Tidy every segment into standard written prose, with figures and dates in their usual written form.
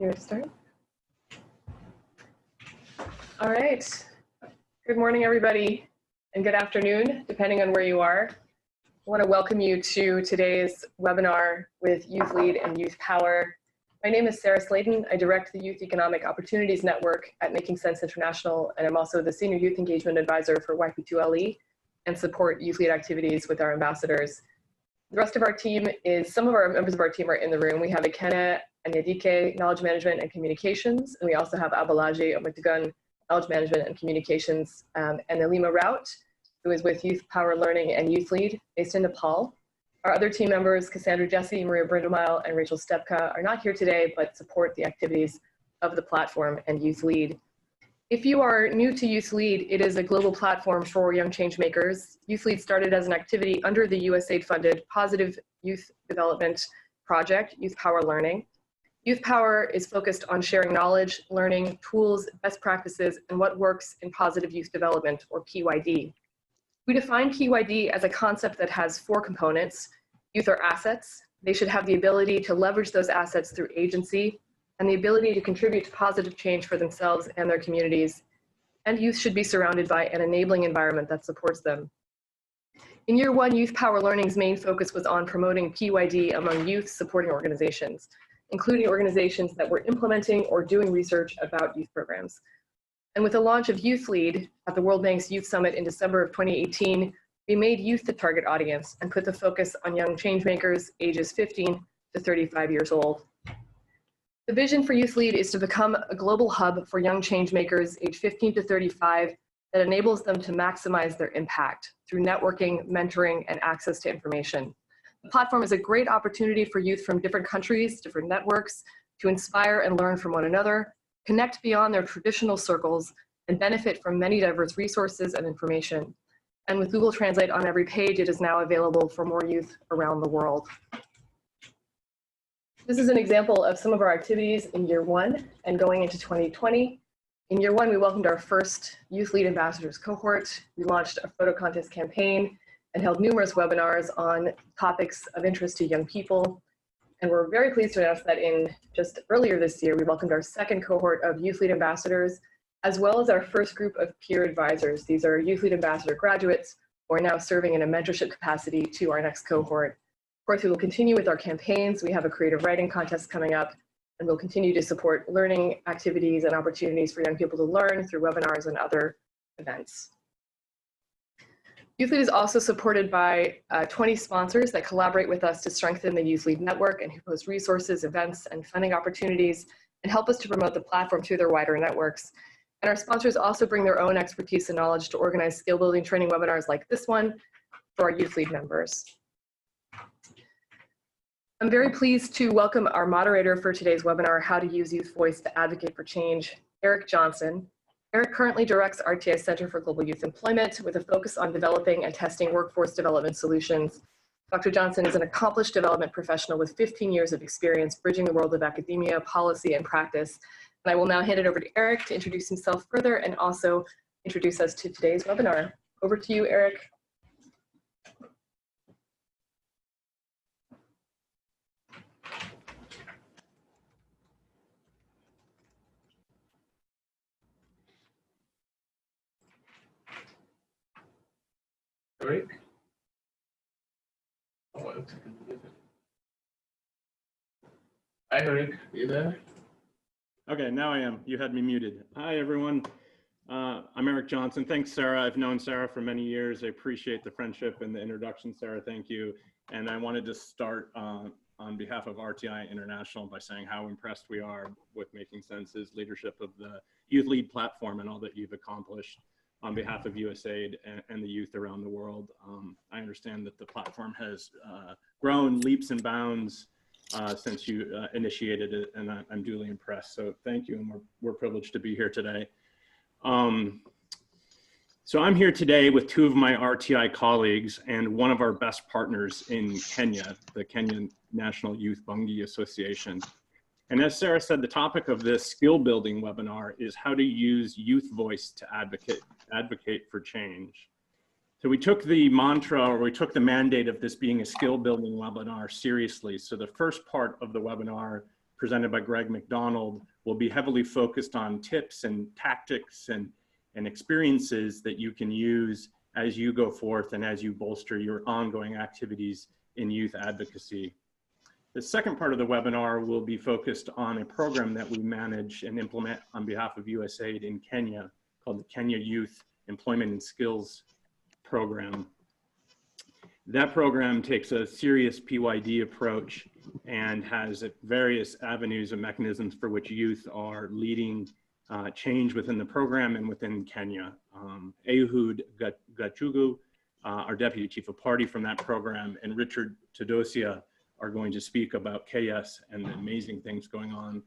Here to start. All right. Good morning, everybody, and good afternoon, depending on where you are. I want to welcome you to today's webinar with YOUTHLEAD and Youth Power. My name is Sarah Sladen. I direct the Youth Economic Opportunities Network at Making Sense International, and I'm also the Senior Youth Engagement Advisor for YP2LE and support YOUTHLEAD activities with our ambassadors. The rest of our team is, some of our members of our team are in the room. We have Ekene Anyadike, Knowledge Management and Communications, and we also have Abalaji Omatigun, Knowledge Management and Communications, and Alima Rout, who is with Youth Power Learning and YOUTHLEAD, based in Nepal. Our other team members, Cassandra Jesse, Maria Brindlemeyer, and Rachel Stepka, are not here today, but support the activities of the platform and YOUTHLEAD. If you are new to YOUTHLEAD, it is a global platform for young change makers. YOUTHLEAD started as an activity under the USAID-funded Positive Youth Development Project, Youth Power Learning. Youth Power is focused on sharing knowledge, learning, tools, best practices, and what works in positive youth development, or PYD. We define PYD as a concept that has 4 components. Youth are assets. They should have the ability to leverage those assets through agency and the ability to contribute to positive change for themselves and their communities. And youth should be surrounded by an enabling environment that supports them. In year 1, Youth Power Learning's main focus was on promoting PYD among youth supporting organizations, including organizations that were implementing or doing research about youth programs. And with the launch of YOUTHLEAD at the World Bank's Youth Summit in December of 2018, we made youth the target audience and put the focus on young change makers ages 15 to 35 years old. The vision for YOUTHLEAD is to become a global hub for young change makers aged 15 to 35 that enables them to maximize their impact through networking, mentoring, and access to information. The platform is a great opportunity for youth from different countries, different networks, to inspire and learn from one another, connect beyond their traditional circles, and benefit from many diverse resources and information. And with Google Translate on every page, it is now available for more youth around the world. This is an example of some of our activities in year 1 and going into 2020. In year 1, we welcomed our first YOUTHLEAD Ambassadors cohort. We launched a photo contest campaign and held numerous webinars on topics of interest to young people. And we're very pleased to announce that in just earlier this year, we welcomed our second cohort of YOUTHLEAD ambassadors, as well as our first group of peer advisors. These are YOUTHLEAD ambassador graduates who are now serving in a mentorship capacity to our next cohort. Of course, we will continue with our campaigns. We have a creative writing contest coming up, and we'll continue to support learning activities and opportunities for young people to learn through webinars and other events. YOUTHLEAD is also supported by 20 sponsors that collaborate with us to strengthen the YOUTHLEAD network and who post resources, events, and funding opportunities and help us to promote the platform through their wider networks. And our sponsors also bring their own expertise and knowledge to organize skill building training webinars like this one for our YOUTHLEAD members. I'm very pleased to welcome our moderator for today's webinar, How to Use Youth Voice to Advocate for Change, Eric Johnson. Eric currently directs RTI Center for Global Youth Employment with a focus on developing and testing workforce development solutions. Dr. Johnson is an accomplished development professional with 15 years of experience bridging the world of academia, policy, and practice. And I will now hand it over to Eric to introduce himself further and also introduce us to today's webinar. Over to you, Eric. Eric? Hi, Eric. Are you there? Okay, now I am. You had me muted. Hi, everyone. I'm Eric Johnson. Thanks, Sarah. I've known Sarah for many years. I appreciate the friendship and the introduction, Sarah. Thank you. And I wanted to start on behalf of RTI International by saying how impressed we are with Making Sense's leadership of the YOUTHLEAD platform and all that you've accomplished on behalf of USAID and the youth around the world. I understand that the platform has grown leaps and bounds since you initiated it, and I'm duly impressed. So thank you, and we're privileged to be here today. So I'm here today with 2 of my RTI colleagues and one of our best partners in Kenya, the Kenyan National Youth Bunge Association. And as Sarah said, the topic of this skill building webinar is how to use youth voice to advocate for change. So we took the mantra, or we took the mandate of this being a skill building webinar seriously. So the first part of the webinar presented by Greg McDonald, will be heavily focused on tips and tactics and experiences that you can use as you go forth and as you bolster your ongoing activities in youth advocacy. The second part of the webinar will be focused on a program that we manage and implement on behalf of USAID in Kenya called the Kenya Youth Employment and Skills Program. That program takes a serious PYD approach and has various avenues and mechanisms for which youth are leading change within the program and within Kenya. Ehud Gachugu, our Deputy Chief of Party from that program, and Richard Todosia are going to speak about KYES and the amazing things going on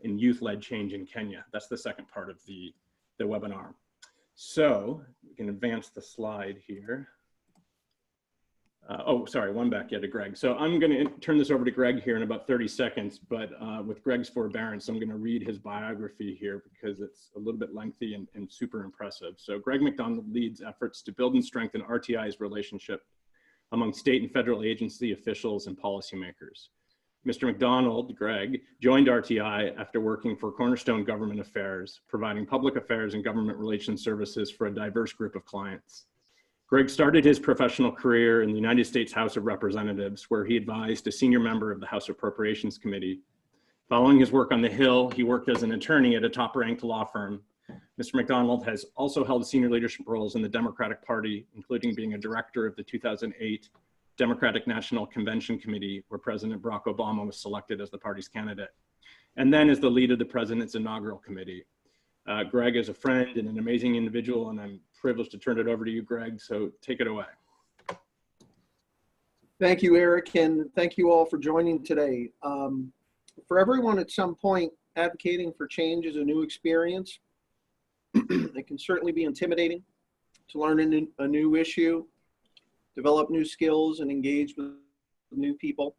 in youth-led change in Kenya. That's the second part of the webinar. So we can advance the slide here. Oh, sorry, one back yet to Greg. So I'm going to turn this over to Greg here in about 30 seconds, but with Greg's forbearance, I'm going to read his biography here because it's a little bit lengthy and super impressive. So Greg McDonald leads efforts to build and strengthen RTI's relationship among state and federal agency officials and policymakers. Mr. McDonald, Greg, joined RTI after working for Cornerstone Government Affairs, providing public affairs and government relations services for a diverse group of clients. Greg started his professional career in the United States House of Representatives, where he advised a senior member of the House Appropriations Committee. Following his work on the Hill, he worked as an attorney at a top-ranked law firm. Mr. McDonald has also held senior leadership roles in the Democratic Party, including being a director of the 2008 Democratic National Convention Committee, where President Barack Obama was selected as the party's candidate, and then as the lead of the president's inaugural committee. Greg is a friend and an amazing individual, and I'm privileged to turn it over to you, Greg, so take it away. Thank you, Eric, and thank you all for joining today. For everyone at some point, advocating for change is a new experience. It can certainly be intimidating to learn a new issue, develop new skills, and engage with new people.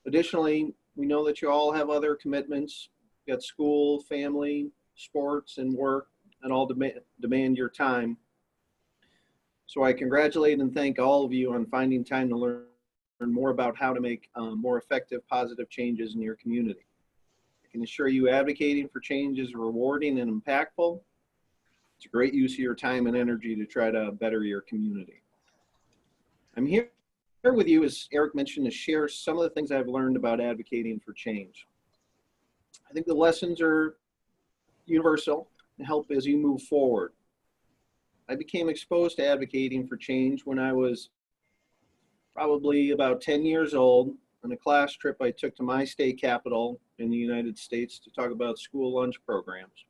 Additionally, we know that you all have other commitments. You got school, family, sports, and work, and all demand your time. So I congratulate and thank all of you on finding time to learn more about how to make more effective, positive changes in your community. I can assure you advocating for change is rewarding and impactful. It's a great use of your time and energy to try to better your community. I'm here with you, as Eric mentioned, to share some of the things I've learned about advocating for change. I think the lessons are universal and help as you move forward. I became exposed to advocating for change when I was probably about 10 years old on a class trip I took to my state capital in the United States to talk about school lunch programs.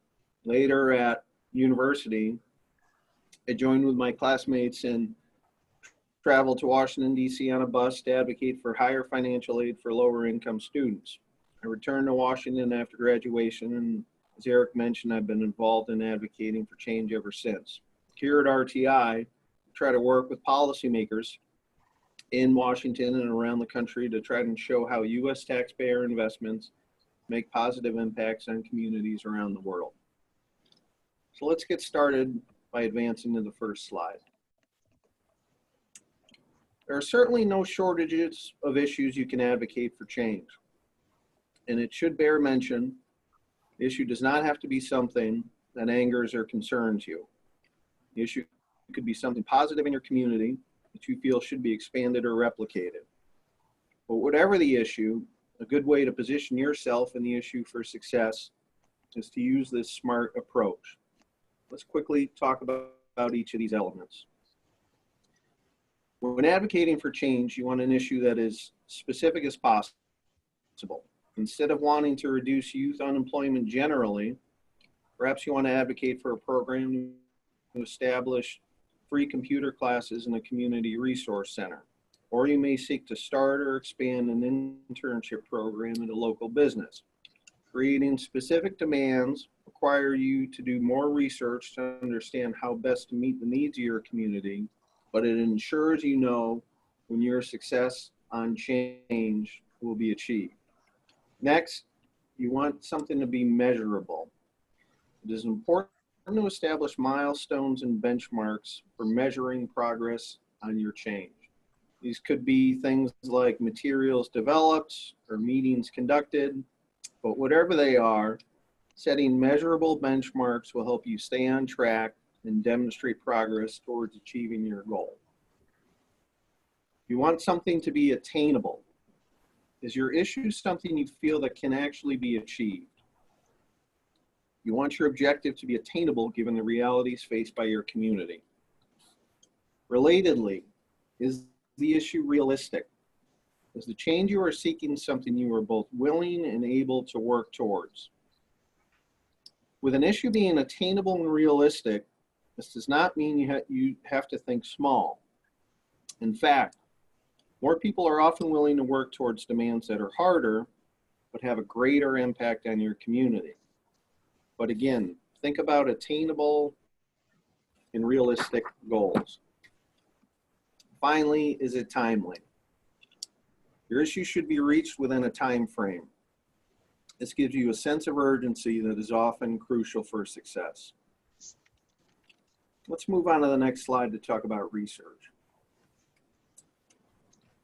Later at university, I joined with my classmates and traveled to Washington, D.C. on a bus to advocate for higher financial aid for lower income students. I returned to Washington after graduation, and as Eric mentioned, I've been involved in advocating for change ever since. Here at RTI, we try to work with policymakers in Washington and around the country to try and show how U.S. taxpayer investments make positive impacts on communities around the world. So let's get started by advancing to the first slide. There are certainly no shortages of issues you can advocate for change. And it should bear mention, the issue does not have to be something that angers or concerns you. The issue could be something positive in your community that you feel should be expanded or replicated. But whatever the issue, a good way to position yourself in the issue for success is to use this SMART approach. Let's quickly talk about each of these elements. When advocating for change, you want an issue that is specific as possible. Instead of wanting to reduce youth unemployment generally, perhaps you want to advocate for a program to establish free computer classes in a community resource center. Or you may seek to start or expand an internship program in a local business. Creating specific demands require you to do more research to understand how best to meet the needs of your community, but it ensures you know when your success on change will be achieved. Next, you want something to be measurable. It is important to establish milestones and benchmarks for measuring progress on your change. These could be things like materials developed or meetings conducted, but whatever they are, setting measurable benchmarks will help you stay on track and demonstrate progress towards achieving your goal. You want something to be attainable. Is your issue something you feel that can actually be achieved? You want your objective to be attainable given the realities faced by your community. Relatedly, is the issue realistic? Is the change you are seeking something you are both willing and able to work towards? With an issue being attainable and realistic, this does not mean you have to think small. In fact, more people are often willing to work towards demands that are harder, but have a greater impact on your community. But again, think about attainable and realistic goals. Finally, is it timely? Your issue should be reached within a time frame. This gives you a sense of urgency that is often crucial for success. Let's move on to the next slide to talk about research.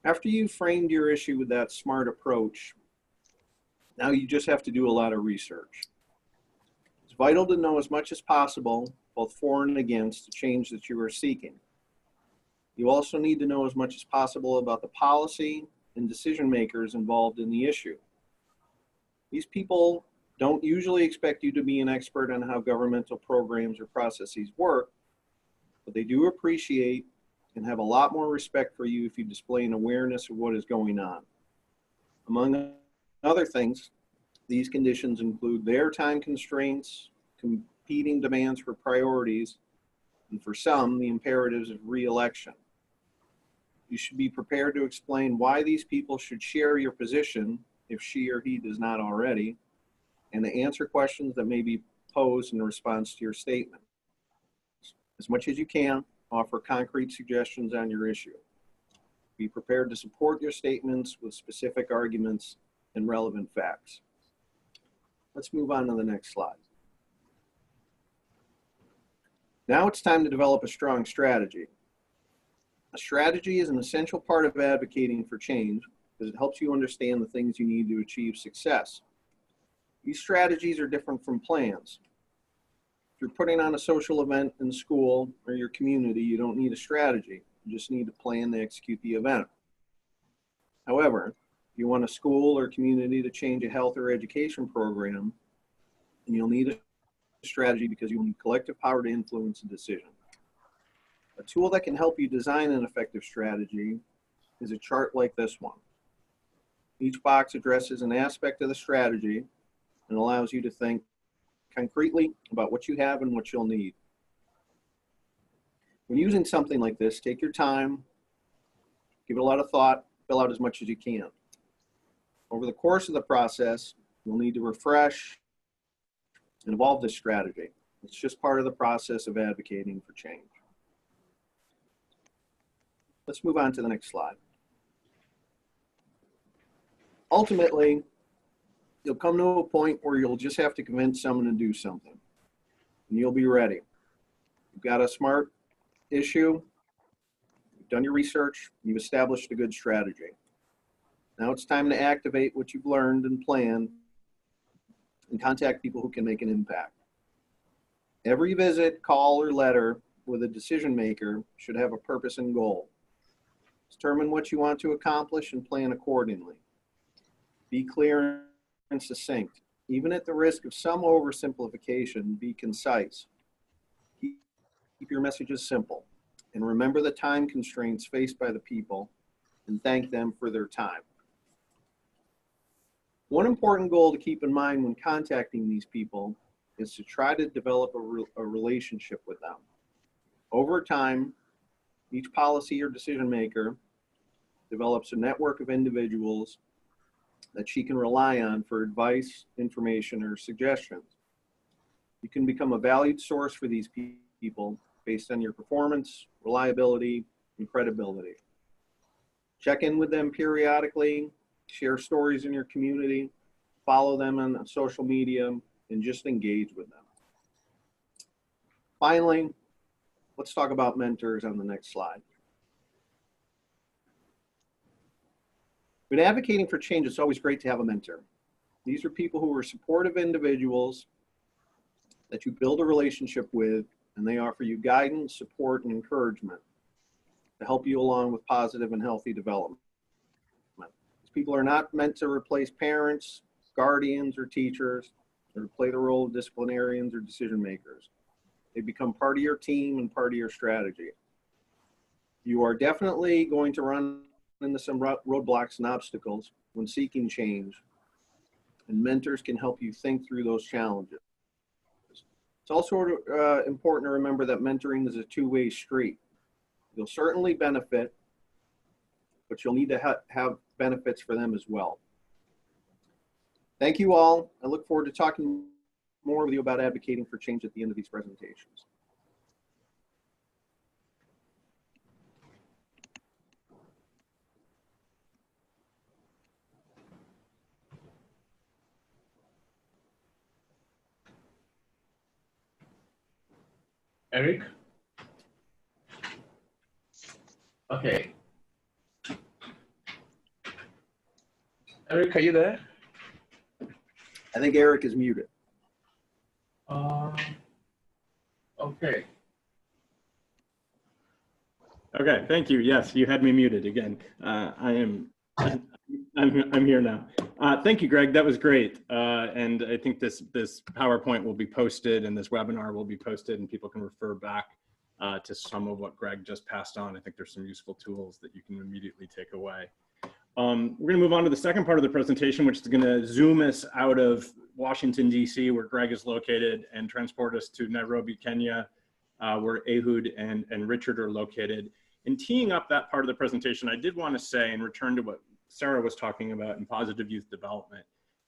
After you've framed your issue with that SMART approach, now you just have to do a lot of research. It's vital to know as much as possible, both for and against, the change that you are seeking. You also need to know as much as possible about the policy and decision makers involved in the issue. These people don't usually expect you to be an expert on how governmental programs or processes work, but they do appreciate and have a lot more respect for you if you display an awareness of what is going on. Among other things, these conditions include their time constraints, competing demands for priorities, and for some, the imperatives of re-election. You should be prepared to explain why these people should share your position if she or he does not already, and to answer questions that may be posed in response to your statement. As much as you can, offer concrete suggestions on your issue. Be prepared to support your statements with specific arguments and relevant facts. Let's move on to the next slide. Now it's time to develop a strong strategy. A strategy is an essential part of advocating for change because it helps you understand the things you need to achieve success. These strategies are different from plans. If you're putting on a social event in school or your community, you don't need a strategy. You just need to plan to execute the event. However, if you want a school or community to change a health or education program, then you'll need a strategy because you'll need collective power to influence a decision. A tool that can help you design an effective strategy is a chart like this one. Each box addresses an aspect of the strategy and allows you to think concretely about what you have and what you'll need. When using something like this, take your time, give it a lot of thought, fill out as much as you can. Over the course of the process, you'll need to refresh and evolve this strategy. It's just part of the process of advocating for change. Let's move on to the next slide. Ultimately, you'll come to a point where you'll just have to convince someone to do something, and you'll be ready. You've got a SMART issue, you've done your research, you've established a good strategy. Now it's time to activate what you've learned and planned and contact people who can make an impact. Every visit, call, or letter with a decision maker should have a purpose and goal. Determine what you want to accomplish and plan accordingly. Be clear and succinct. Even at the risk of some oversimplification, be concise. Keep your messages simple. And remember the time constraints faced by the people and thank them for their time. One important goal to keep in mind when contacting these people is to try to develop a relationship with them. Over time, each policy or decision maker develops a network of individuals that she can rely on for advice, information, or suggestions. You can become a valued source for these people based on your performance, reliability, and credibility. Check in with them periodically, share stories in your community, follow them on social media, and just engage with them. Finally, let's talk about mentors on the next slide. When advocating for change, it's always great to have a mentor. These are people who are supportive individuals that you build a relationship with, and they offer you guidance, support, and encouragement to help you along with positive and healthy development. These people are not meant to replace parents, guardians, or teachers, or play the role of disciplinarians or decision makers. They become part of your team and part of your strategy. You are definitely going to run into some roadblocks and obstacles when seeking change, and mentors can help you think through those challenges. It's also important to remember that mentoring is a two-way street. You'll certainly benefit, but you'll need to have benefits for them as well. Thank you all. I look forward to talking more with you about advocating for change at the end of these presentations. Eric? Okay. Eric, are you there? I think Eric is muted. Okay. Okay, thank you. Yes, you had me muted again. I'm here now. Thank you, Greg. That was great. And I think this PowerPoint will be posted and this webinar will be posted, and people can refer back to some of what Greg just passed on. I think there's some useful tools that you can immediately take away. We're going to move on to the second part of the presentation, which is going to zoom us out of Washington, D.C., where Greg is located, and transport us to Nairobi, Kenya, where Ehud and Richard are located. In teeing up that part of the presentation, I did want to say, and return to what Sarah was talking about in positive youth development,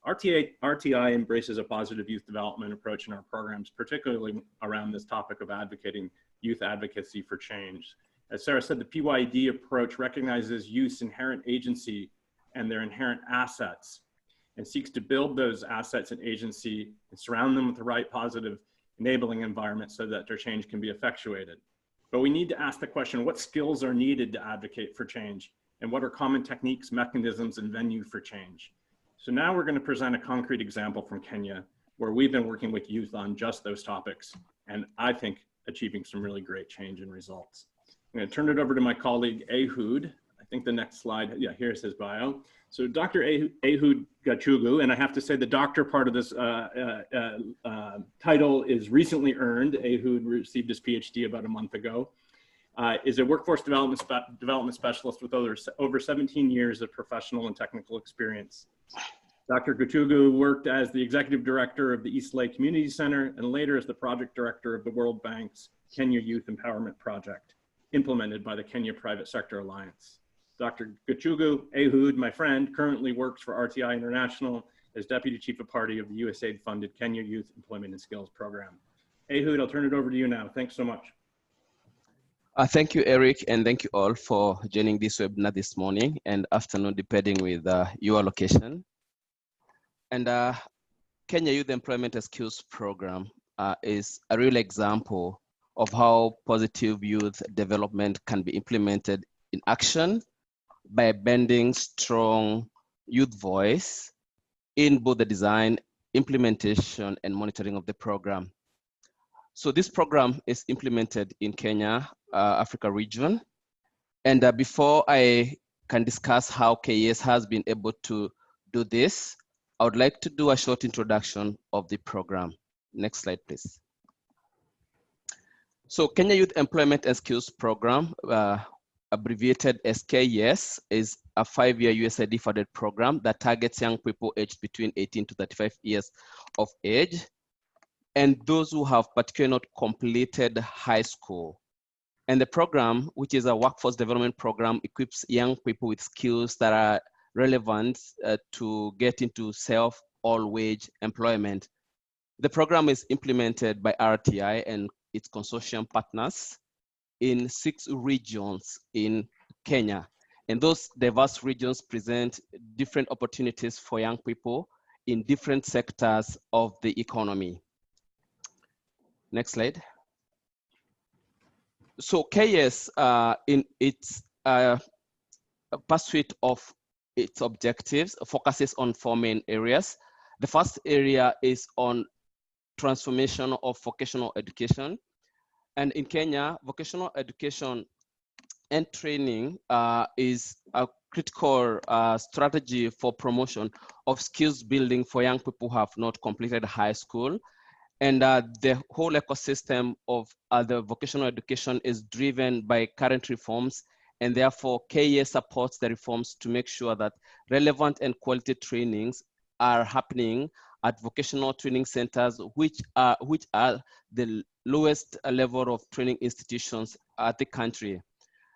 RTI embraces a positive youth development approach in our programs, particularly around this topic of advocating youth advocacy for change. As Sarah said, the PYD approach recognizes youth's inherent agency and their inherent assets, and seeks to build those assets and agency and surround them with the right positive enabling environment so that their change can be effectuated. But we need to ask the question, what skills are needed to advocate for change? And what are common techniques, mechanisms, and venue for change? So now we're going to present a concrete example from Kenya, where we've been working with youth on just those topics, and I think achieving some really great change and results. I'm going to turn it over to my colleague, Ehud. I think the next slide, yeah, here's his bio. So Dr. Ehud Gachugu, and I have to say the doctor part of this title is recently earned. Ehud received his PhD about a month ago. Is a workforce development specialist with over 17 years of professional and technical experience. Dr. Gachugu worked as the executive director of the East Lake Community Center and later as the project director of the World Bank's Kenya Youth Empowerment Project, implemented by the Kenya Private Sector Alliance. Dr. Gachugu, Ehud, my friend, currently works for RTI International as Deputy Chief of Party of the USAID-funded Kenya Youth Employment and Skills Program. Ehud, I'll turn it over to you now. Thanks so much. Thank you, Eric, and thank you all for joining this webinar this morning and afternoon, depending with your location. And Kenya Youth Employment and Skills Program is a real example of how positive youth development can be implemented in action by bending strong youth voice in both the design, implementation, and monitoring of the program. So this program is implemented in Kenya, Africa region. And before I can discuss how KYES has been able to do this, I would like to do a short introduction of the program. Next slide, please. So Kenya Youth Employment and Skills Program, abbreviated as KYES, is a 5-year USAID-funded program that targets young people aged between 18 to 35 years of age, and those who have particularly not completed high school. And the program, which is a workforce development program, equips young people with skills that are relevant to get into all-wage employment. The program is implemented by RTI and its consortium partners in 6 regions in Kenya. And those diverse regions present different opportunities for young people in different sectors of the economy. Next slide. So KYES, in its pursuit of its objectives, focuses on 4 main areas. The first area is on transformation of vocational education. And in Kenya, vocational education and training is a critical strategy for promotion of skills building for young people who have not completed high school. And the whole ecosystem of the vocational education is driven by current reforms, and therefore KYES supports the reforms to make sure that relevant and quality trainings are happening at vocational training centers, which are the lowest level of training institutions at the country.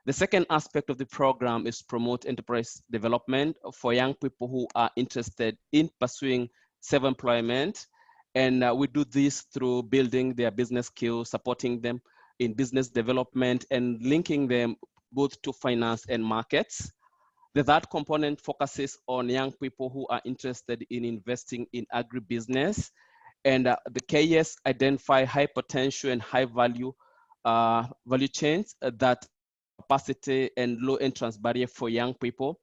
The second aspect of the program is promote enterprise development for young people who are interested in pursuing self-employment. And we do this through building their business skills, supporting them in business development, and linking them both to finance and markets. The third component focuses on young people who are interested in investing in agribusiness. And the KYES identify high potential and high value value chains that capacity and low entrance barrier for young people,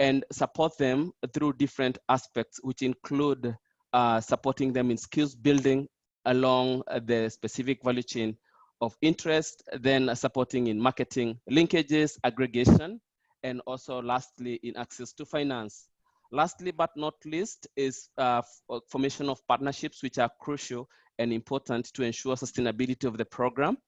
and support them through different aspects, which include supporting them in skills building along the specific value chain of interest, then supporting in marketing linkages, aggregation, and also lastly in access to finance. Lastly but not least is formation of partnerships, which are crucial and important to ensure sustainability of the program.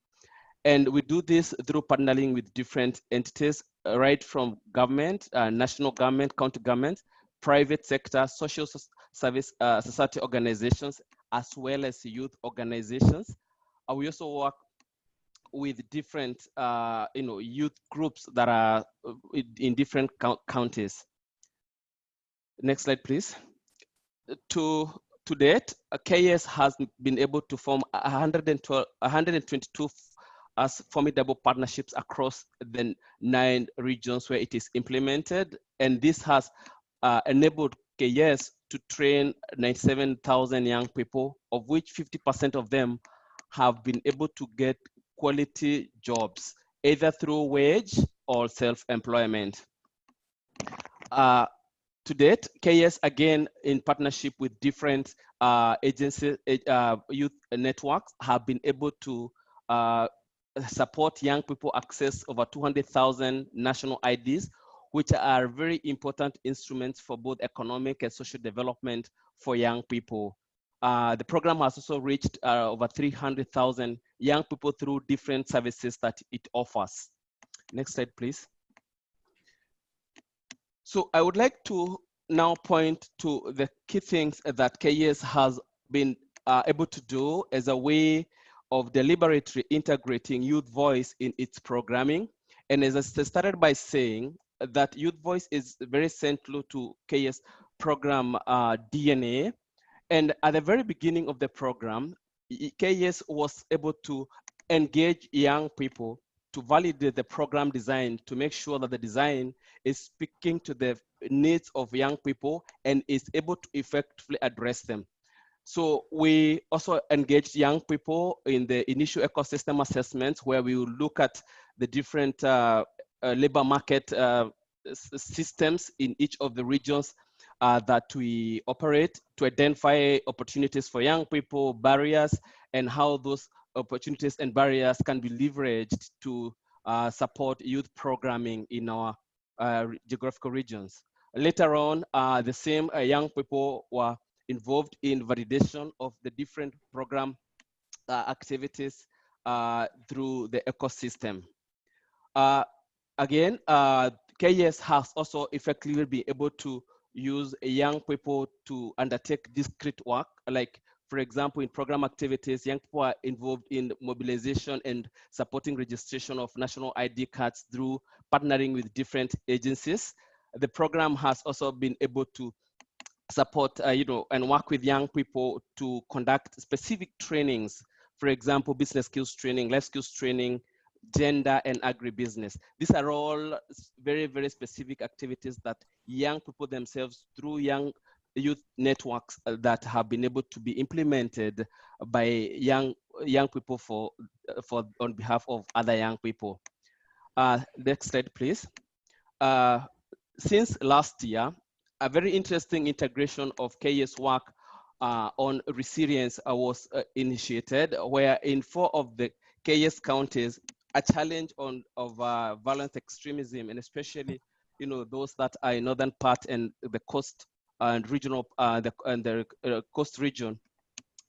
And we do this through partnering with different entities, right from government, national government, county government, private sector, social service society organizations, as well as youth organizations. We also work with different youth groups that are in different counties. Next slide, please. To date, KYES has been able to form 122 as formidable partnerships across the 9 regions where it is implemented. And this has enabled KYES to train 97,000 young people, of which 50% of them have been able to get quality jobs, either through wage or self-employment. To date, KYES, again, in partnership with different agencies, youth networks, have been able to support young people access over 200,000 national IDs, which are very important instruments for both economic and social development for young people. The program has also reached over 300,000 young people through different services that it offers. Next slide, please. So I would like to now point to the key things that KYES has been able to do as a way of deliberately integrating youth voice in its programming. And as I started by saying that youth voice is very central to KYES program DNA. And at the very beginning of the program, KYES was able to engage young people to validate the program design, to make sure that the design is speaking to the needs of young people and is able to effectively address them. So we also engaged young people in the initial ecosystem assessments, where we will look at the different labor market systems in each of the regions that we operate, to identify opportunities for young people, barriers, and how those opportunities and barriers can be leveraged to support youth programming in our geographical regions. Later on, the same young people were involved in validation of the different program activities through the ecosystem. Again, KYES has also effectively been able to use young people to undertake discrete work, like, for example, in program activities, young people are involved in mobilization and supporting registration of national ID cards through partnering with different agencies. The program has also been able to support, and work with young people to conduct specific trainings, for example, business skills training, life skills training, gender, and agribusiness. These are all very, very specific activities that young people themselves, through young youth networks, that have been able to be implemented by young people for on behalf of other young people. Next slide, please. Since last year, a very interesting integration of KYES work on resilience was initiated, where in 4 of the KYES counties, a challenge of violent extremism, and especially those that are in northern part and the coast and regional the coast region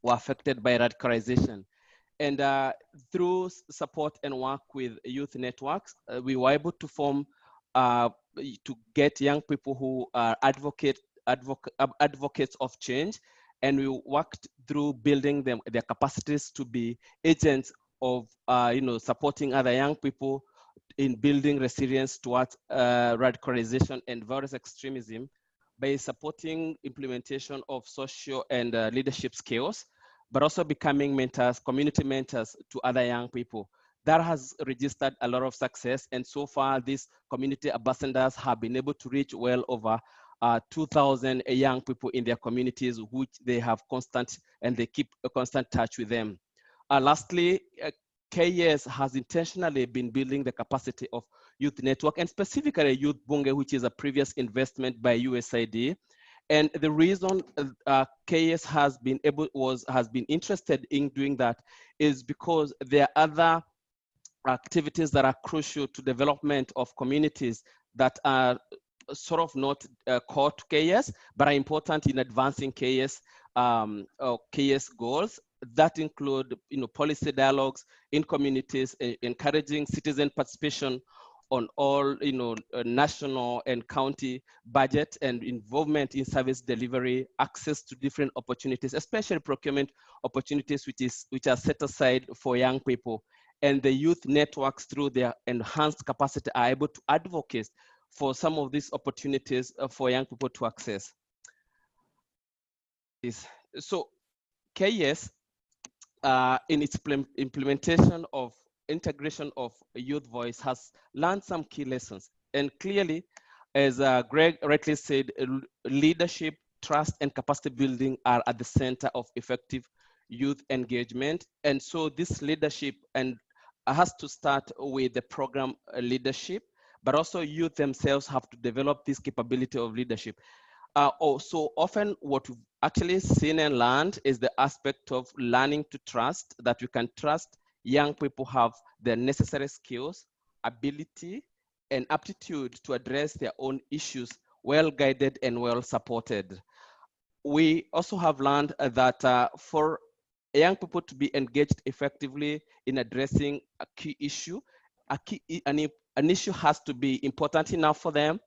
were affected by radicalization. And through support and work with youth networks, we were able to form to get young people who are advocates of change, and we worked through building their capacities to be agents of supporting other young people in building resilience towards radicalization and violent extremism by supporting implementation of social and leadership skills, but also becoming mentors, community mentors to other young people. That has registered a lot of success, and so far these community ambassadors have been able to reach well over 2,000 young people in their communities, which they have constant, and they keep a constant touch with them. Lastly, KYES has intentionally been building the capacity of youth network, and specifically Youth Bunge, which is a previous investment by USAID. And the reason KYES has been interested in doing that is because there are other activities that are crucial to development of communities that are sort of not core to KYES, but are important in advancing KYES goals. That include policy dialogues in communities, encouraging citizen participation on all national and county budget, and involvement in service delivery, access to different opportunities, especially procurement opportunities which are set aside for young people. And the youth networks, through their enhanced capacity, are able to advocate for some of these opportunities for young people to access. So KYES, in its implementation of integration of youth voice, has learned some key lessons. And clearly, as Greg rightly said, leadership, trust, and capacity building are at the center of effective youth engagement. And so this leadership has to start with the program leadership, but also youth themselves have to develop this capability of leadership. So often what we've actually seen and learned is the aspect of learning to trust, that you can trust young people have the necessary skills, ability, and aptitude to address their own issues, well guided and well supported. We also have learned that for young people to be engaged effectively in addressing a key issue, an issue has to be important enough for them,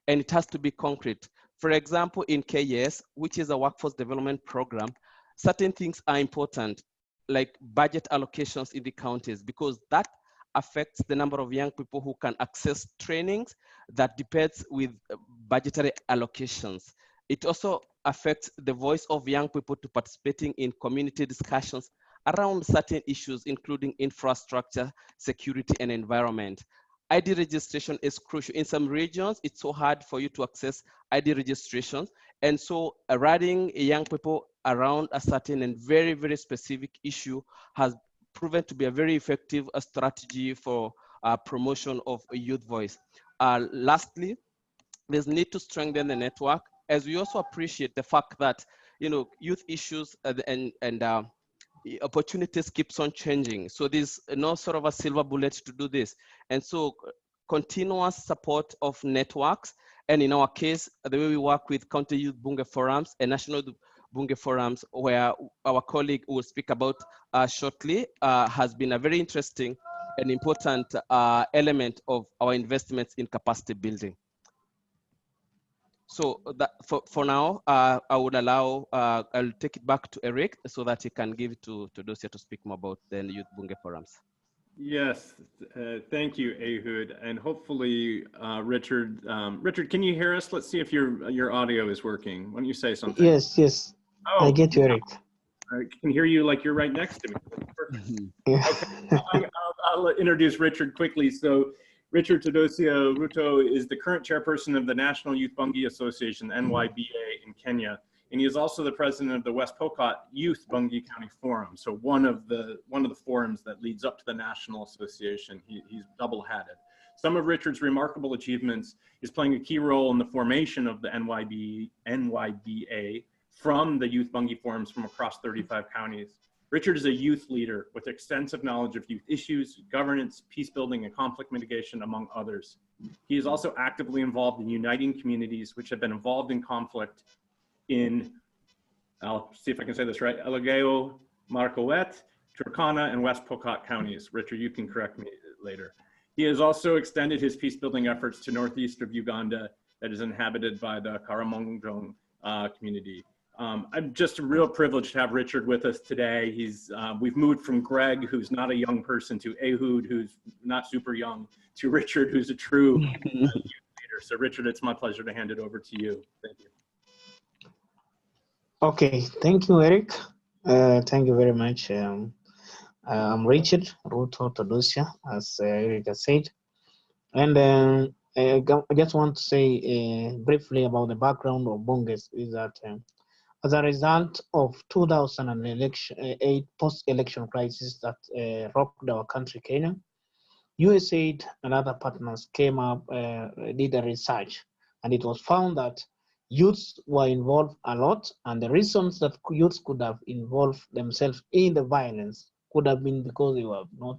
and it has to be concrete. For example, in KYES, which is a workforce development program, certain things are important, like budget allocations in the counties, because that affects the number of young people who can access trainings that depends with budgetary allocations. It also affects the voice of young people to participating in community discussions around certain issues, including infrastructure, security, and environment. ID registration is crucial. In some regions, it's so hard for you to access ID registrations. And so rallying young people around a certain and very, very specific issue has proven to be a very effective strategy for promotion of a youth voice. Lastly, there's need to strengthen the network, as we also appreciate the fact that youth issues and opportunities keeps on changing. So there's no sort of a silver bullet to do this. And so continuous support of networks, and in our case, the way we work with county youth Bunge forums and national Bunge forums, where our colleague will speak about shortly, has been a very interesting and important element of our investments in capacity building. So that, for now, I would allow, I'll take it back to Eric so that he can give it to Todosia to speak more about the Youth Bunge forums. Yes, thank you, Ehud, and hopefully, Richard. Richard, can you hear us? Let's see if your audio is working. Why don't you say something? Yes, yes. Oh, I get you, Eric. I can hear you like you're right next to me. Perfect. Yeah. Okay, I'll introduce Richard quickly. So, Richard Todosia Ruto is the current chairperson of the National Youth Bunge Association, NYBA, in Kenya, and he is also the president of the West Pokot Youth Bunge County Forum. So one of the forums that leads up to the National Association. He's double-hatted. Some of Richard's remarkable achievements is playing a key role in the formation of the NYBA from the youth Bunge forums from across 35 counties. Richard is a youth leader with extensive knowledge of youth issues, governance, peace building, and conflict mitigation, among others. He is also actively involved in uniting communities which have been involved in conflict in, I'll see if I can say this right, Elgeyo Marakwet, Turkana, and West Pokot counties. Richard, you can correct me later. He has also extended his peace building efforts to northeast of Uganda that is inhabited by the Karamojong community. I'm just a real privilege to have Richard with us today. We've moved from Greg, who's not a young person, to Ehud, who's not super young, to Richard, who's a true youth leader. So Richard, it's my pleasure to hand it over to you. Thank you. Okay, thank you, Eric. Thank you very much. I'm Richard Todosia, as Eric has said. And I just want to say briefly about the background of Bunges is that as a result of 2008 post-election crisis that rocked our country, Kenya, USAID and other partners came up, did a research, and it was found that youths were involved a lot, and the reasons that youths could have involved themselves in the violence could have been because they were not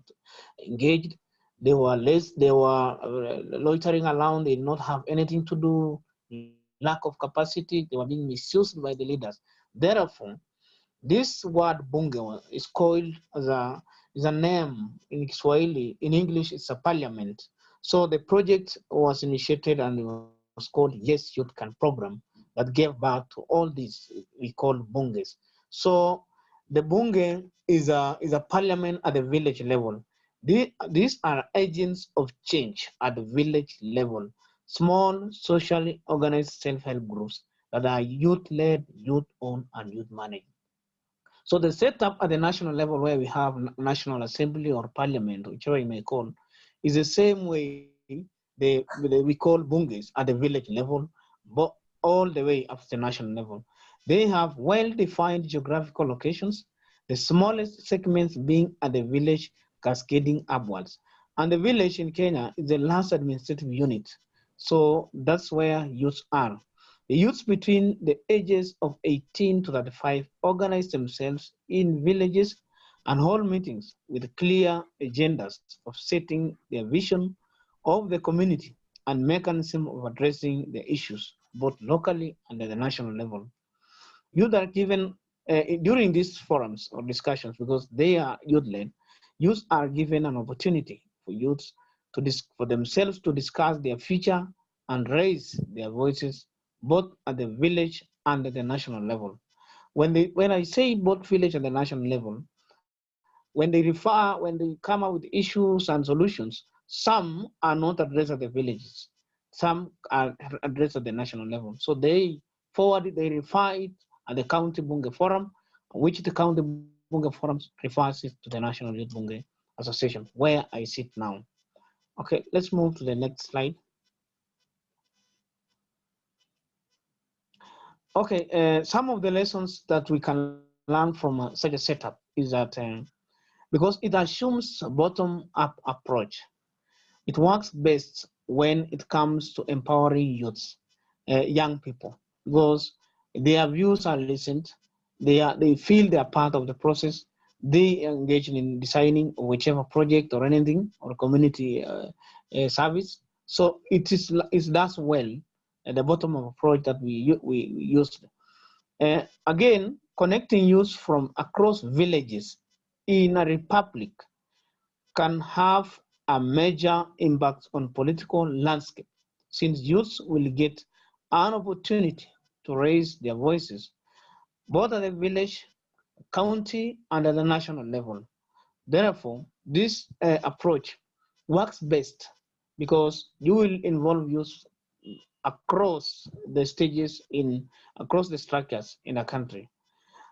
engaged, they were loitering around, they did not have anything to do, lack of capacity, they were being misused by the leaders. Therefore, this word Bunge is called as a name in Kiswahili. In English, it's a parliament. So the project was initiated and it was called Yes Youth Can program that gave birth to all these we call Bunges. So the Bunge is a parliament at the village level. These are agents of change at the village level. Small, socially organized self-help groups that are youth-led, youth-owned, and youth-managed. So the setup at the national level where we have National Assembly or Parliament, whichever you may call, is the same way we call Bunges at the village level, but all the way up to the national level. They have well-defined geographical locations, the smallest segments being at the village cascading upwards. And the village in Kenya is the last administrative unit. So that's where youths are. The youths between the ages of 18 to 35 organize themselves in villages and hold meetings with clear agendas of setting their vision of the community and mechanism of addressing the issues, both locally and at the national level. Youth are given, during these forums or discussions, because they are youth-led, youths are given an opportunity for youths for themselves to discuss their future and raise their voices both at the village and at the national level. When I say both village and the national level, when they come up with issues and solutions, some are not addressed at the villages, some are addressed at the national level. So they forward it, they refer it at the County Bunge Forum, which the County Bunge Forum refers it to the National Youth Bunge Association, where I sit now. Okay, let's move to the next slide. Okay, some of the lessons that we can learn from such a setup is that because it assumes a bottom-up approach, it works best when it comes to empowering youths, young people, because their views are listened, they feel they are part of the process, they engage in designing whichever project or anything or community service. So it does well at the bottom of approach that we used. Again, connecting youth from across villages in a republic can have a major impact on political landscape, since youth will get an opportunity to raise their voices, both at the village, county, and at the national level. Therefore, this approach works best because you will involve youth across the stages across the structures in a country.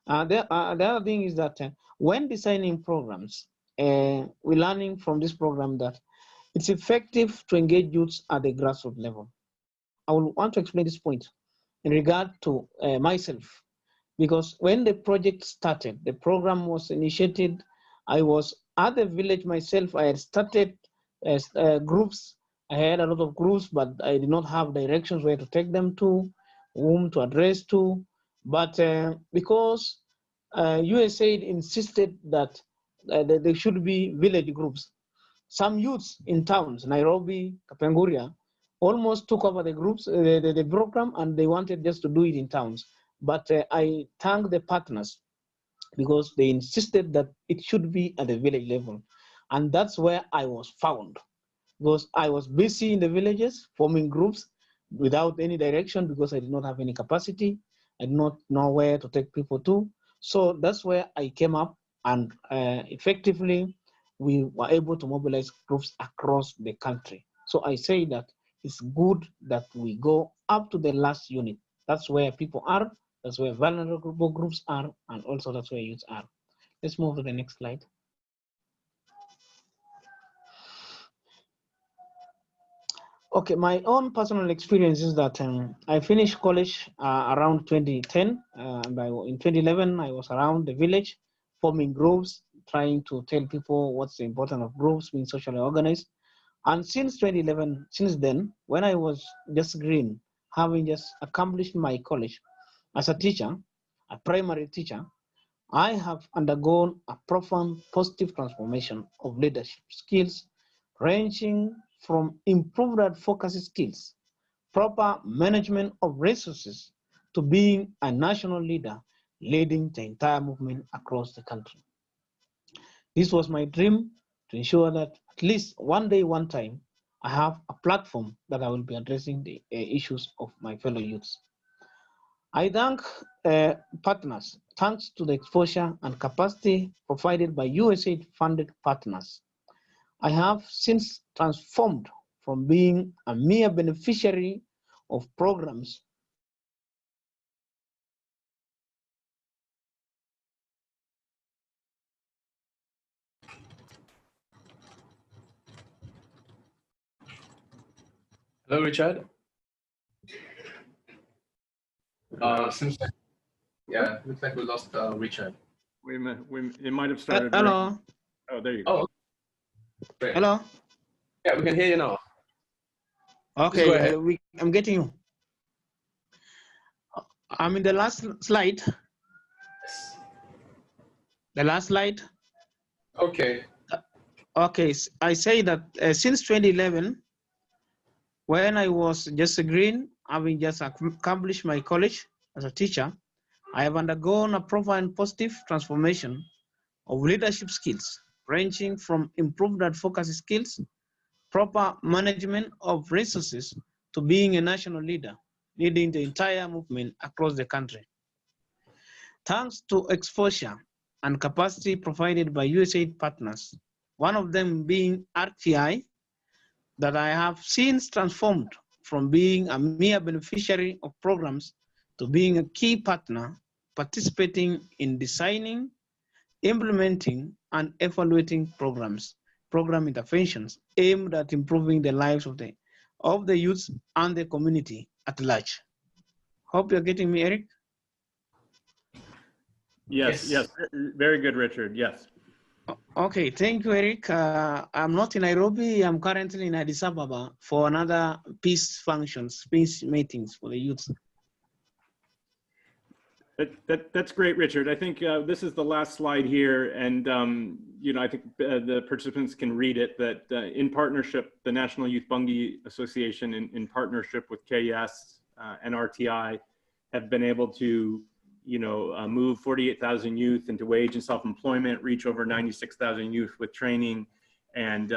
The other thing is that when designing programs, we're learning from this program that it's effective to engage youths at the grassroots level. I will want to explain this point in regard to myself, because when the project started, the program was initiated, I was at the village myself. I had started groups I had a lot of groups, but I did not have directions where to take them to, whom to address to. But because USAID insisted that there should be village groups, some youths in towns, Nairobi, Kapenguria, almost took over the groups, the program, and they wanted just to do it in towns. But I thank the partners because they insisted that it should be at the village level. And that's where I was found, because I was busy in the villages forming groups without any direction because I did not have any capacity. I did not know where to take people to. So that's where I came up, and effectively we were able to mobilize groups across the country. So I say that it's good that we go up to the last unit. That's where people are, that's where vulnerable groups are, and also that's where youth are. Let's move to the next slide. Okay, my own personal experience is that I finished college around 2010. And in 2011, I was around the village forming groups, trying to tell people what's the importance of groups being socially organized. And since 2011, since then, when I was just green, having just accomplished my college as a teacher, a primary teacher, I have undergone a profound positive transformation of leadership skills, ranging from improved advocacy skills, proper management of resources, to being a national leader, leading the entire movement across the country. This was my dream, to ensure that at least one day, one time, I have a platform that I will be addressing the issues of my fellow youths. I thank partners, thanks to the exposure and capacity provided by USAID funded partners. I have since transformed from being a mere beneficiary of programs Hello, Richard. Seems like, yeah, looks like we lost Richard. It might have started. hello. Oh, there you go. Oh, great. Hello. Yeah, we can hear you now. Okay, I'm getting you. I'm in the last slide. Yes. The last slide. Okay. Okay, I say that since 2011, when I was just a green, having just accomplished my college as a teacher, I have undergone a profound positive transformation of leadership skills, ranging from improved advocacy skills, proper management of resources, to being a national leader, leading the entire movement across the country. Thanks to exposure and capacity provided by USAID partners, one of them being RTI, that I have since transformed from being a mere beneficiary of programs to being a key partner, participating in designing, implementing, and evaluating program interventions aimed at improving the lives of the youth and the community at large. Hope you're getting me, Eric. Yes. Very good, Richard. Yes. Okay, thank you, Eric. I'm not in Nairobi. I'm currently in Addis Ababa for another peace functions, peace meetings for the youth. That's great, Richard. I think this is the last slide here, and I think the participants can read it. That in partnership, the National Youth Bunge Association, in partnership with KYES and RTI, have been able to move 48,000 youth into wage and self-employment, reach over 96,000 youth with training, and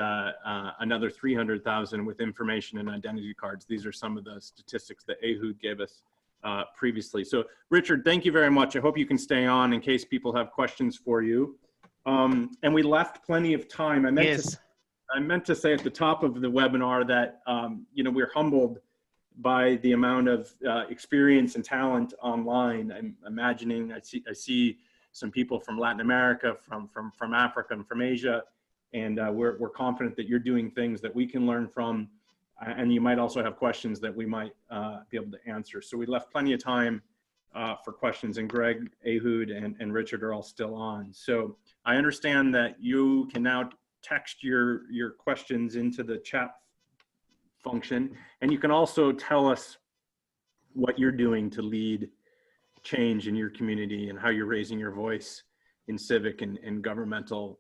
another 300,000 with information and identity cards. These are some of the statistics that Ehud gave us previously. So Richard, thank you very much. I hope you can stay on in case people have questions for you. And we left plenty of time. I meant to say at the top of the webinar that we're humbled by the amount of experience and talent online. I'm imagining I see some people from Latin America, from Africa, and from Asia, and we're confident that you're doing things that we can learn from, and you might also have questions that we might be able to answer. So we left plenty of time for questions, and Greg, Ehud, and Richard are all still on. So I understand that you can now text your questions into the chat function. And you can also tell us what you're doing to lead change in your community and how you're raising your voice in civic and governmental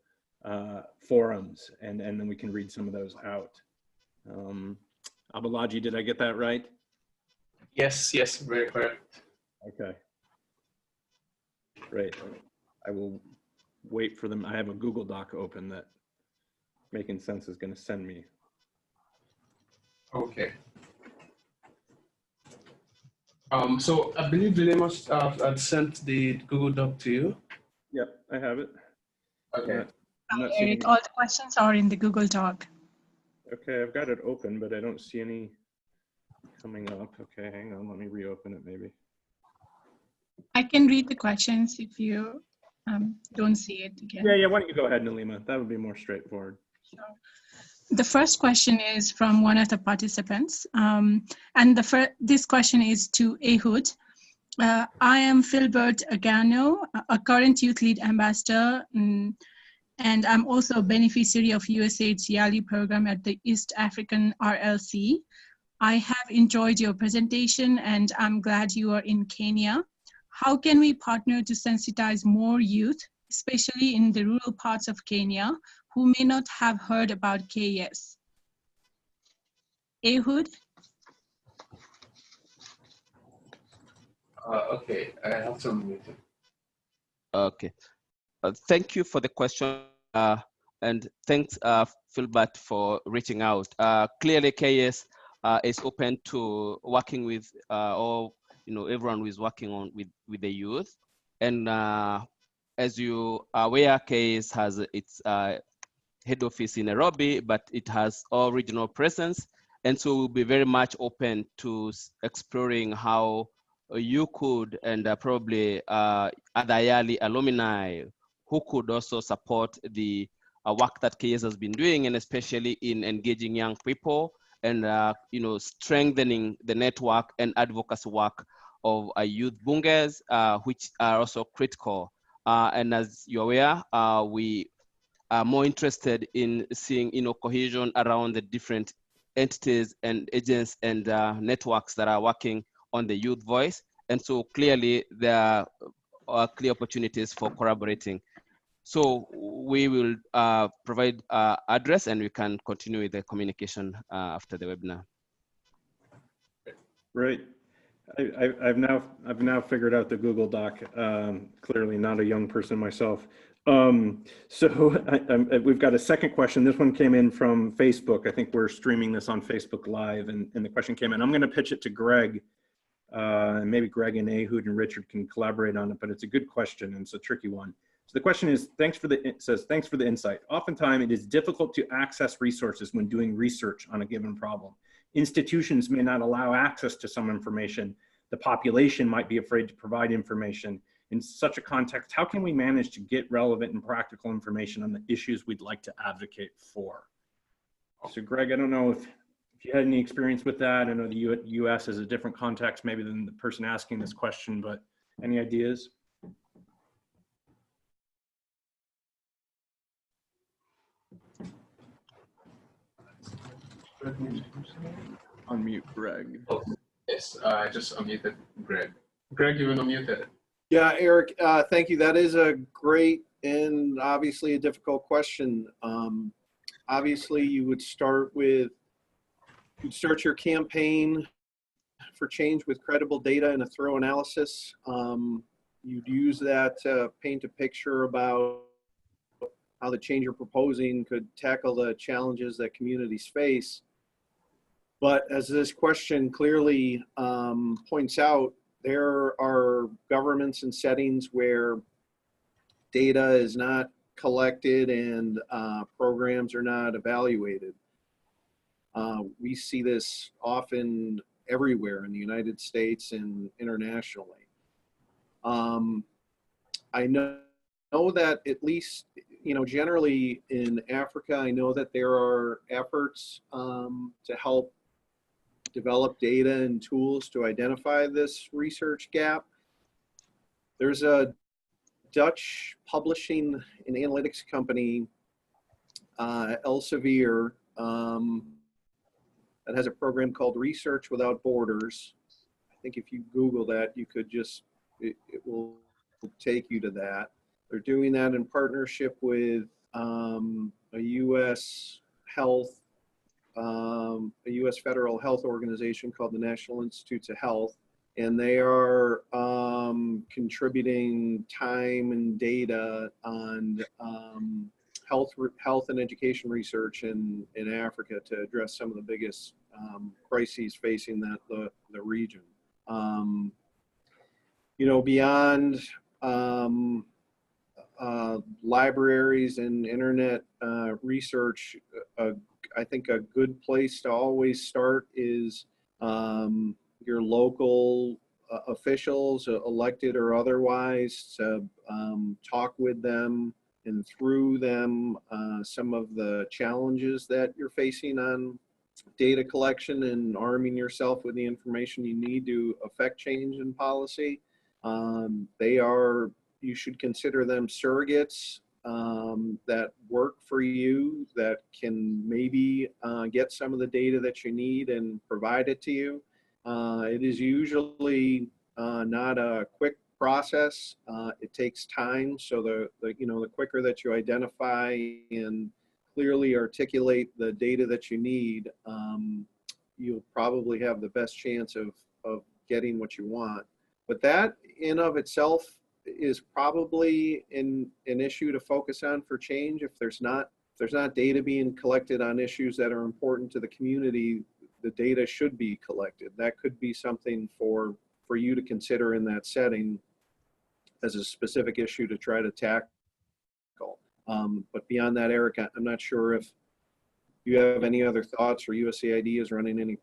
forums. And then we can read some of those out. Abalaji, did I get that right? Yes, yes, very correct. Okay. Great. I will wait for them. I have a Google Doc open that Making Sense is going to send me. Okay. So I believe William had sent the Google Doc to you. Yep, I have it. Okay. I'm not seeing Eric, all the questions are in the Google Doc. Okay, I've got it open, but I don't see any coming up. Okay, hang on, let me reopen it maybe. I can read the questions if you don't see it again. Yeah, why don't you go ahead, Nalima? That would be more straightforward. Sure. The first question is from one of the participants, and this question is to Ehud. I am Philbert Agano, a current Youth Lead Ambassador, and I'm also a beneficiary of USAID's YALI program at the East African RLC. I have enjoyed your presentation and I'm glad you are in Kenya. How can we partner to sensitize more youth, especially in the rural parts of Kenya, who may not have heard about KYES? Ehud? Okay, I have to unmute it. Okay. Thank you for the question, and thanks, Philbert, for reaching out. Clearly, KYES is open to working with everyone who is working on with the youth. And as you are aware, KYES has its head office in Nairobi, but it has all regional presence, and so we'll be very much open to exploring how you could, and probably other YALI alumni who could also support the work that KYES has been doing, and especially in engaging young people and strengthening the network and advocacy work of youth Bunges, which are also critical. And as you're aware, we are more interested in seeing cohesion around the different entities and agents and networks that are working on the youth voice. And so clearly there are clear opportunities for collaborating. So we will provide address and we can continue with the communication after the webinar. Right. I've now figured out the Google Doc. Clearly not a young person myself. So we've got a second question. This one came in from Facebook. I think we're streaming this on Facebook Live, and the question came in. I'm going to pitch it to Greg. And maybe Greg and Ehud and Richard can collaborate on it, but it's a good question and it's a tricky one. So the question is, thanks for the insight. Oftentimes it is difficult to access resources when doing research on a given problem. Institutions may not allow access to some information. The population might be afraid to provide information. In such a context, how can we manage to get relevant and practical information on the issues we'd like to advocate for? So Greg, I don't know if you had any experience with that. I know the US is a different context maybe than the person asking this question, but any ideas? Unmute Greg. Oh, yes, I just unmuted Greg. Greg, you were unmuted. Yeah, Eric, thank you. That is a great and obviously a difficult question. Obviously, you would start your campaign for change with credible data and a thorough analysis. You'd use that to paint a picture about how the change you're proposing could tackle the challenges that communities face. But as this question clearly points out, there are governments and settings where data is not collected and programs are not evaluated. We see this often everywhere in the United States and internationally. I know that at least, generally in Africa, I know that there are efforts to help develop data and tools to identify this research gap. There's a Dutch publishing and analytics company, Elsevier, that has a program called Research Without Borders. I think if you Google that, you could just, it will take you to that. They're doing that in partnership with a U.S. health, a U.S. federal health organization called the National Institutes of Health. And they are contributing time and data on health and education research in Africa to address some of the biggest crises facing the region. You know, beyond libraries and internet research, I think a good place to always start is your local officials, elected or otherwise, to talk with them and through them some of the challenges that you're facing on data collection and arming yourself with the information you need to affect change in policy. You should consider them surrogates that work for you, that can maybe get some of the data that you need and provide it to you. It is usually not a quick process. It takes time. So the quicker that you identify and clearly articulate the data that you need, you'll probably have the best chance of getting what you want. But that in of itself is probably an issue to focus on for change. If there's not data being collected on issues that are important to the community, the data should be collected. That could be something for you to consider in that setting as a specific issue to try to tackle. But beyond that, Eric, I'm not sure if you have any other thoughts, or USAID is running any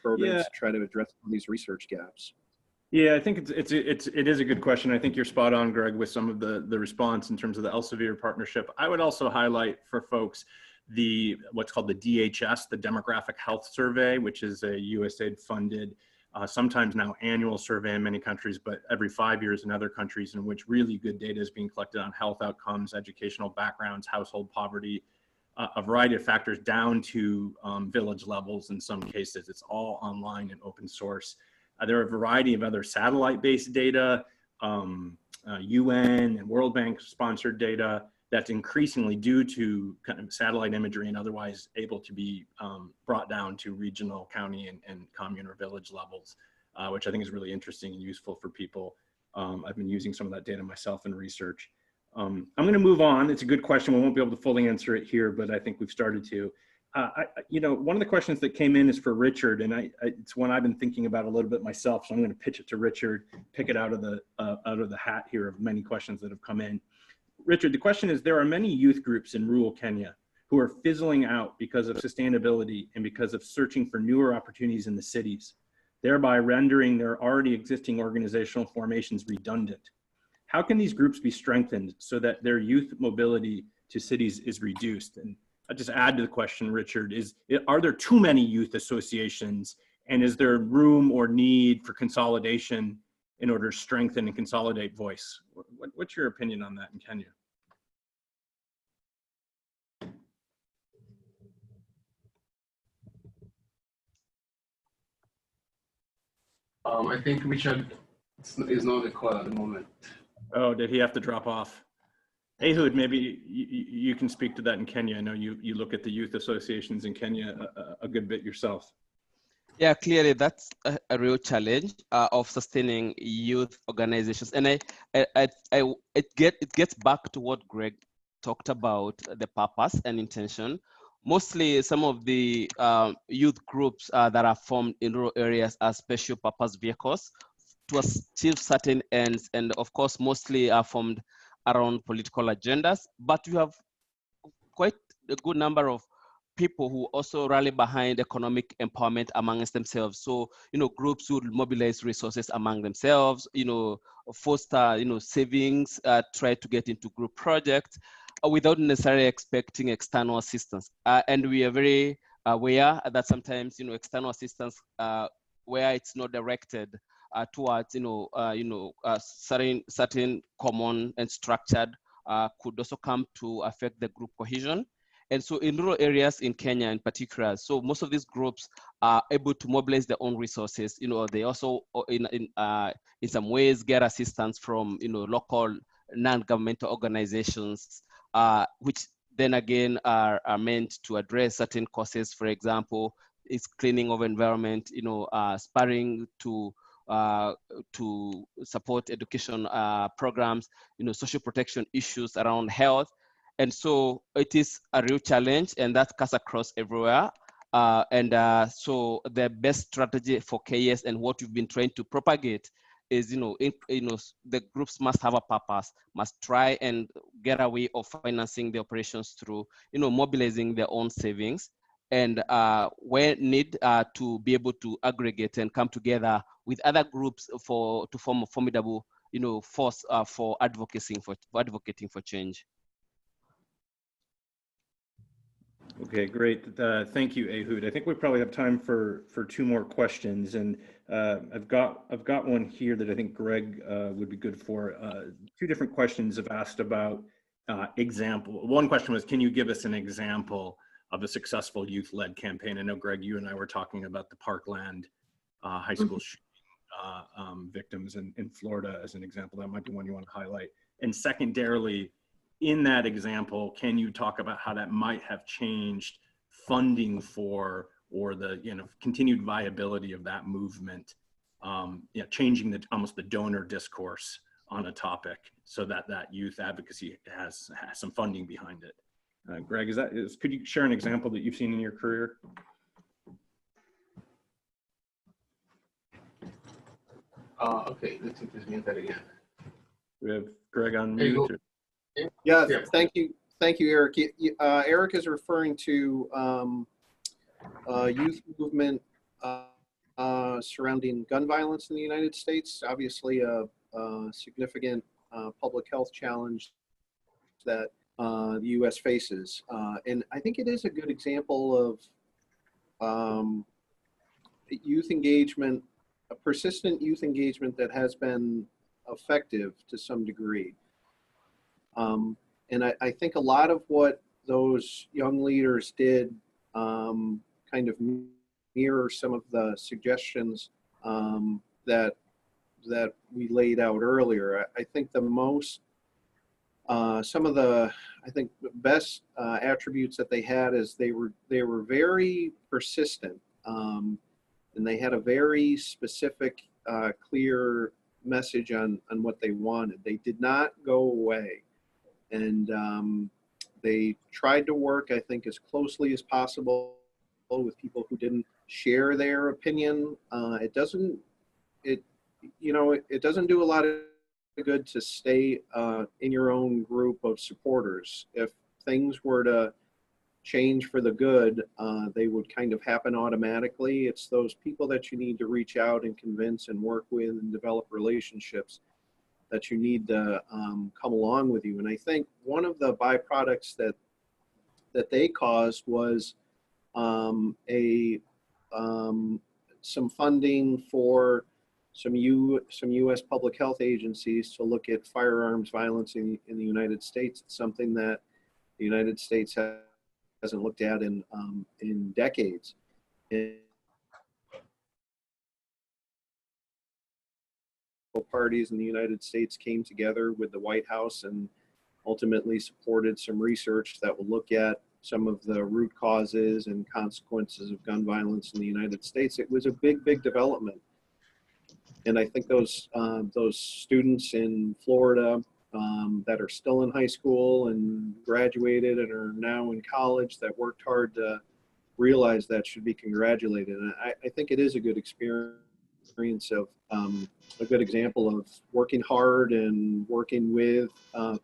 programs to try to address these research gaps. Yeah, I think it is a good question. I think you're spot on, Greg, with some of the response in terms of the Elsevier partnership. I would also highlight for folks what's called the DHS, the Demographic Health Survey, which is a USAID funded, sometimes now annual survey in many countries, but every 5 years in other countries, in which really good data is being collected on health outcomes, educational backgrounds, household poverty, a variety of factors down to village levels in some cases. It's all online and open source. There are a variety of other satellite-based data, UN and World Bank sponsored data that's increasingly, due to kind of satellite imagery and otherwise, able to be brought down to regional, county, and commune or village levels, which I think is really interesting and useful for people. I've been using some of that data myself in research. I'm going to move on. It's a good question. We won't be able to fully answer it here, but I think we've started to. One of the questions that came in is for Richard, and it's one I've been thinking about a little bit myself. So I'm going to pitch it to Richard, pick it out of the hat here of many questions that have come in. Richard, the question is: there are many youth groups in rural Kenya who are fizzling out because of sustainability and because of searching for newer opportunities in the cities, thereby rendering their already existing organizational formations redundant. How can these groups be strengthened so that their youth mobility to cities is reduced? And I'll just add to the question, Richard, are there too many youth associations, and is there room or need for consolidation in order to strengthen and consolidate voice? What's your opinion on that in Kenya? I think Richard is not the call at the moment. Oh, did he have to drop off? Ehud, maybe you can speak to that in Kenya. I know you look at the youth associations in Kenya a good bit yourself. Yeah, clearly that's a real challenge of sustaining youth organizations, and it gets back to what Greg talked about, the purpose and intention. Mostly, some of the youth groups that are formed in rural areas are special purpose vehicles to achieve certain ends, and of course, mostly are formed around political agendas. But you have quite a good number of people who also rally behind economic empowerment amongst themselves. So, groups would mobilize resources among themselves, foster, savings, try to get into group projects without necessarily expecting external assistance. And we are very aware that sometimes, external assistance, where it's not directed towards, certain common and structured, could also come to affect the group cohesion. And so in rural areas in Kenya in particular, so most of these groups are able to mobilize their own resources. They also in some ways get assistance from local non-governmental organizations, which then again are meant to address certain causes. For example, it's cleaning of environment, sparring to support education programs, social protection issues around health. And so it is a real challenge, and that cuts across everywhere. So the best strategy for KYES and what we've been trying to propagate is, the groups must have a purpose, must try and get a way of financing the operations through, mobilizing their own savings, and where need to be able to aggregate and come together with other groups to form a formidable, force for advocating for change. Okay, great. Thank you, Ehud. I think we probably have time for 2 more questions, and I've got one here that I think Greg would be good for. 2 different questions have asked about example. One question was, can you give us an example of a successful youth-led campaign? I know, Greg, you and I were talking about the Parkland high school shooting victims in Florida as an example. That might be one you want to highlight. And secondarily, in that example, can you talk about how that might have changed funding for, or the continued viability of that movement, changing almost the donor discourse on a topic so that youth advocacy has some funding behind it? Greg, could you share an example that you've seen in your career? Okay, let's see if there's mute that again. We have Greg on There you mute. go. Yeah, Yeah. thank you, Eric. Eric is referring to youth movement surrounding gun violence in the United States. Obviously, a significant public health challenge that the U.S. faces, and I think it is a good example of youth engagement, a persistent youth engagement that has been effective to some degree. And I think a lot of what those young leaders did kind of mirror some of the suggestions that we laid out earlier. I think the most, some of the, best attributes that they had is they were very persistent, and they had a very specific, clear message on what they wanted. They did not go away. And they tried to work, I think, as closely as possible with people who didn't share their opinion. It doesn't do a lot of good to stay in your own group of supporters. If things were to change for the good, they would kind of happen automatically. It's those people that you need to reach out and convince and work with and develop relationships that you need to come along with you. And I think one of the byproducts that they caused was some funding for some U.S. public health agencies to look at firearms violence in the United States. It's something that the United States hasn't looked at in decades. Parties in the United States came together with the White House and ultimately supported some research that will look at some of the root causes and consequences of gun violence in the United States. It was a big development. And I think those students in Florida that are still in high school and graduated and are now in college that worked hard to realize that should be congratulated. And I think it is a good experience of a good example of working hard and working with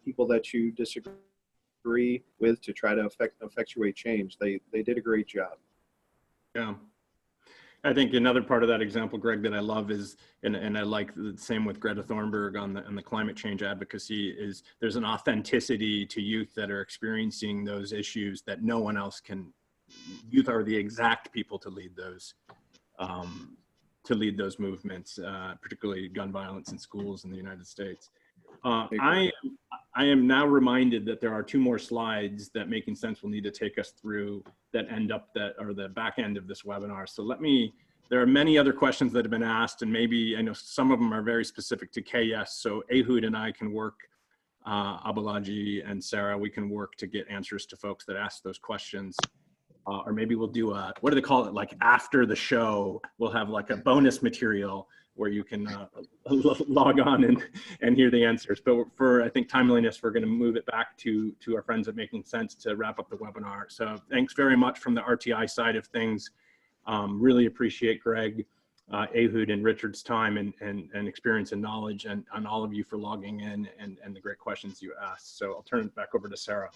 people that you disagree with to try to effectuate change. They did a great job. Yeah. I think another part of that example, Greg, that I love is, and I like the same with Greta Thunberg on the climate change advocacy, is there's an authenticity to youth that are experiencing those issues that no one else can. Youth are the exact people to lead those movements, particularly gun violence in schools in the United States. I I am now reminded that there are 2 more slides that Making Sense will need to take us through that end up the back end of this webinar. So there are many other questions that have been asked, and maybe I know some of them are very specific to KYES. So Ehud and I can work, Abulaji and Sarah, we can work to get answers to folks that ask those questions. Or maybe we'll do what do they call it? Like after the show, we'll have like a bonus material where you can log on and hear the answers. But for, I think, timeliness, we're gonna move it back to our friends at Making Sense to wrap up the webinar. So thanks very much from the RTI side of things. Really appreciate Greg, Ehud, and Richard's time and experience and knowledge, and all of you for logging in and the great questions you asked. So I'll turn it back over to Sarah.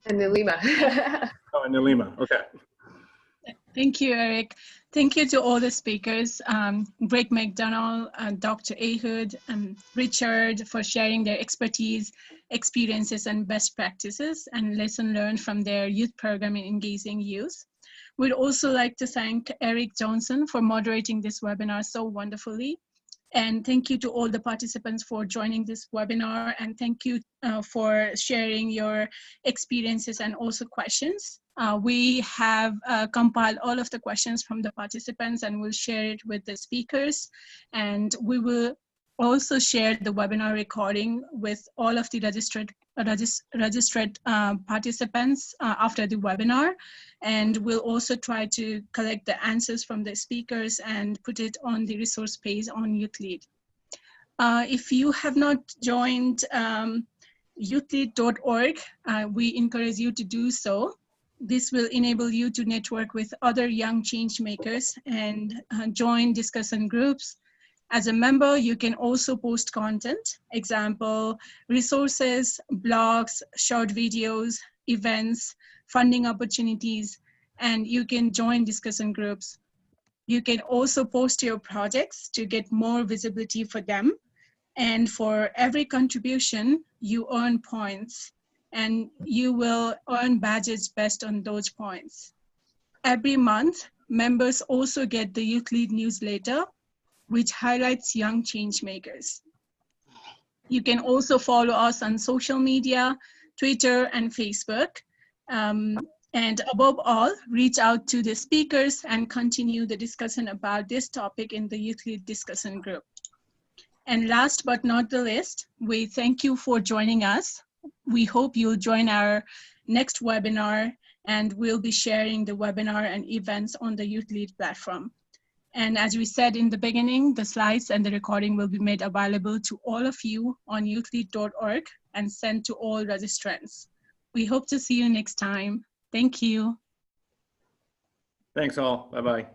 And Nilima. Oh, and Nilima, okay. Thank you, Eric. Thank you to all the speakers, Greg McDonald, Dr. Ehud, and Richard, for sharing their expertise, experiences, and best practices and lesson learned from their youth program in engaging youth. We'd also like to thank Eric Johnson for moderating this webinar so wonderfully. And thank you to all the participants for joining this webinar, and thank you for sharing your experiences and also questions. We have compiled all of the questions from the participants and we'll share it with the speakers, and we will also share the webinar recording with all of the registered participants after the webinar, and we'll also try to collect the answers from the speakers and put it on the resource page on YouthLead. If you have not joined youthlead.org, we encourage you to do so. This will enable you to network with other young change makers and join discussion groups. As a member, you can also post content, example, resources, blogs, short videos, events, funding opportunities, and you can join discussion groups. You can also post your projects to get more visibility for them. And for every contribution, you earn points, and you will earn badges based on those points. Every month, members also get the YouthLead newsletter, which highlights young change makers. You can also follow us on social media, Twitter and Facebook. And above all, reach out to the speakers and continue the discussion about this topic in the YouthLead discussion group. And last but not the least, we thank you for joining us. We hope you'll join our next webinar, and we'll be sharing the webinar and events on the YouthLead platform. And as we said in the beginning, the slides and the recording will be made available to all of you on youthlead.org and sent to all registrants. We hope to see you next time. Thank you. Thanks all. Bye-bye.